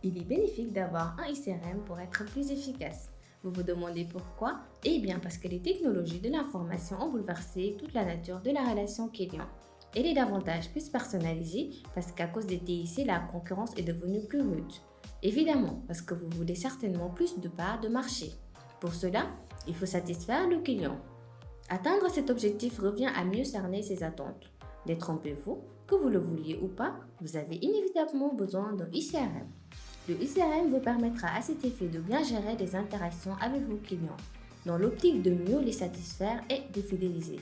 Il est bénéfique d'avoir un ICRM pour être plus efficace. Vous vous demandez pourquoi? Eh bien parce que les technologies de l'information ont bouleversé toute la nature de la relation client. Elle est davantage plus personnalisée parce qu'à cause des TIC, la concurrence est devenue plus rude. Évidemment, parce que vous voulez certainement plus de parts de marché. Pour cela, il faut satisfaire le client. Atteindre cet objectif revient à mieux cerner ses attentes. Détrompez-vous, que vous le vouliez ou pas, vous avez inévitablement besoin d'un ICRM. Le ICRM vous permettra à cet effet de bien gérer les interactions avec vos clients, dans l'optique de mieux les satisfaire et de fidéliser.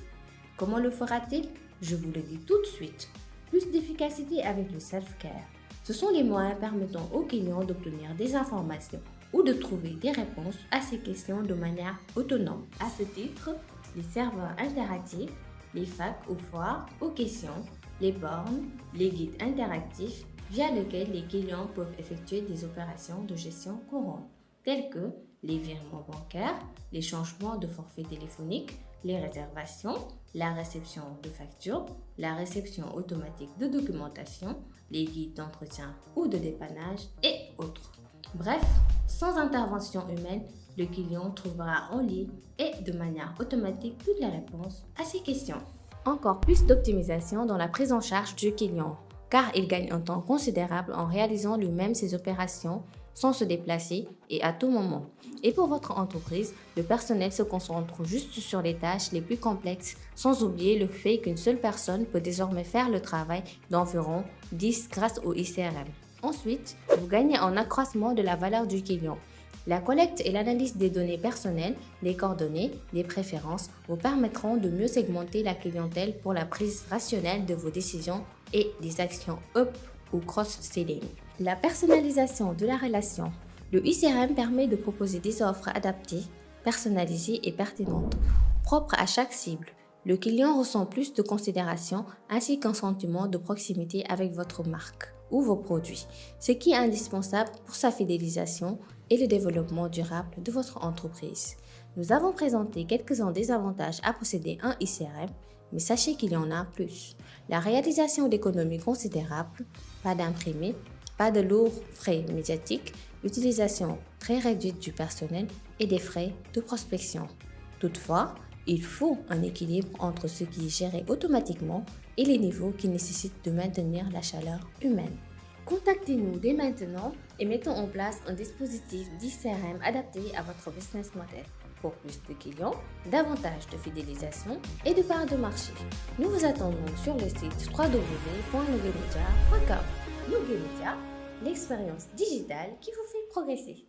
Comment le fera-t-il? Je vous le dis tout de suite. Plus d'efficacité avec le self-care. Ce sont les moyens permettant aux clients d'obtenir des informations ou de trouver des réponses à ces questions de manière autonome. À ce titre, les serveurs interactifs, les facs ou foires aux questions, les bornes, les guides interactifs via lesquels les clients peuvent effectuer des opérations de gestion courante, telles que les virements bancaires, les changements de forfait téléphonique, les réservations, la réception de factures, la réception automatique de documentation, les guides d'entretien ou de dépannage et autres. Bref, sans intervention humaine, le client trouvera en ligne et de manière automatique toutes les réponses à ses questions. Encore plus d'optimisation dans la prise en charge du client, car il gagne un temps considérable en réalisant lui-même ses opérations sans se déplacer et à tout moment. Et pour votre entreprise, le personnel se concentre juste sur les tâches les plus complexes, sans oublier le fait qu'une seule personne peut désormais faire le travail d'environ 10 grâce au ICRM. Ensuite, vous gagnez en accroissement de la valeur du client. La collecte et l'analyse des données personnelles, des coordonnées, des préférences vous permettront de mieux segmenter la clientèle pour la prise rationnelle de vos décisions et des actions up ou cross-selling. La personnalisation de la relation. Le ICRM permet de proposer des offres adaptées, personnalisées et pertinentes, propres à chaque cible. Le client ressent plus de considération ainsi qu'un sentiment de proximité avec votre marque ou vos produits, ce qui est indispensable pour sa fidélisation et le développement durable de votre entreprise. Nous avons présenté quelques-uns des avantages à posséder un ICRM, mais sachez qu'il y en a plus. La réalisation d'économies considérables, pas d'imprimés, pas de lourds frais médiatiques, l'utilisation très réduite du personnel et des frais de prospection. Toutefois, il faut un équilibre entre ce qui est géré automatiquement et les niveaux qui nécessitent de maintenir la chaleur humaine. Contactez-nous dès maintenant et mettons en place un dispositif d'ICRM adapté à votre business model pour plus de clients, davantage de fidélisation et de parts de marché. Nous vous attendons sur le site www.noguemedia.com. Noguemedia, l'expérience digitale qui vous fait progresser.